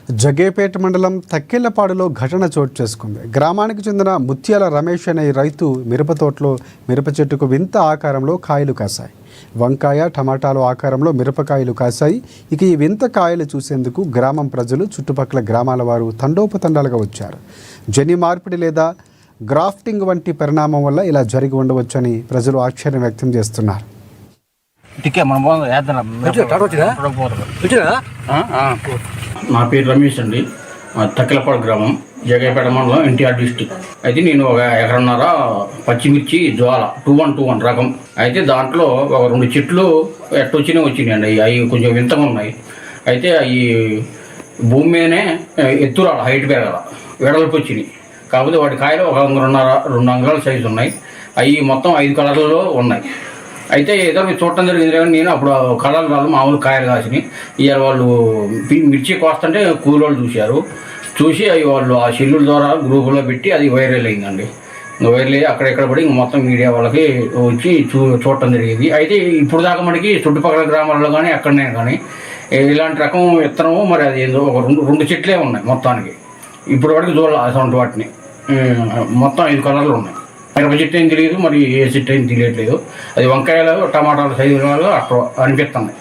జగేపేట మండలం తక్కెళ్లపాడులో ఘటన చోటు చేసుకుంది. గ్రామానికి చెందిన ముత్యాల రమేష్ అనే రైతు మిరప తోటలో మిరప చెట్టుకు వింత ఆకారంలో కాయలు కాశాయి. వంకాయ, టమాటాలు ఆకారంలో మిరపకాయలు కాశాయి. ఇక ఈ వింత కాయలు చూసేందుకు గ్రామం ప్రజలు, చుట్టుపక్కల గ్రామాల వారు తండోపతండాలుగా వచ్చారు. జన్యు మార్పిడి లేదా గ్రాఫ్టింగ్ వంటి పరిణామం వల్ల ఇలా జరిగి ఉండవచ్చని ప్రజలు ఆశ్చర్యం వ్యక్తం చేస్తున్నారు. నా పేరు రమేష్ అండి. తక్కెలపాడు గ్రామం, జగేపేట మండలం, ఎన్టీఆర్ డిస్టిక్. అయితే నేను ఒక ఎకరన్నర పచ్చిమిర్చి జ్వాల 2121 రకం. అయితే దాంట్లో ఒక 2 చెట్లు వచ్చినాయండి. అవి కొంచెం వింతగా ఉన్నాయి. అయితే అవి భూమి మీదనే ఎత్తురాల, హైట్ పెరగల, వెడల్పు వచ్చినాయి. కాకపోతే వాటి కాయలు ఒక 2 అంగుళాల సైజు ఉన్నాయి. అవి మొత్తం 5 కలర్లలో ఉన్నాయి. అయితే ఏదో చూడటం జరిగింది కానీ నేను అప్పుడు కలర్ రాళ్ళు మామూలు కాయలు కాసినాయి. ఇవాళ వాళ్ళు మిర్చి కోస్తుంటే కూలోళ్ళు చూసి అవి వాళ్ళు ఆ సెల్లుల ద్వారా గ్రూపులో పెట్టి అది వైరల్ అయిందండి. వైరల్ అయ్యి అక్కడెక్కడ పడి మొత్తం మీడియా వాళ్ళకి వచ్చి చూడటం జరిగింది. అయితే ఇప్పుడు దాకా మనకి చుట్టుపక్కల గ్రామాల్లో కానీ ఎక్కడనే కానీ ఇలాంటి రకం విత్తనము మరి అది ఏదో ఒక 2 చెట్లే ఉన్నాయి మొత్తానికి. ఇప్పుడు వరకు చూడాలి అటువంటి వాటిని. మొత్తం 5 కలర్లు ఉన్నాయి. మిరప చెట్టు ఏం తెలియదు, మరి ఏ చెట్టు ఏం తెలియట్లేదు. అది వంకాయలు, టమాటాలు సైజు అట్లా అనిపిస్తున్నాయి.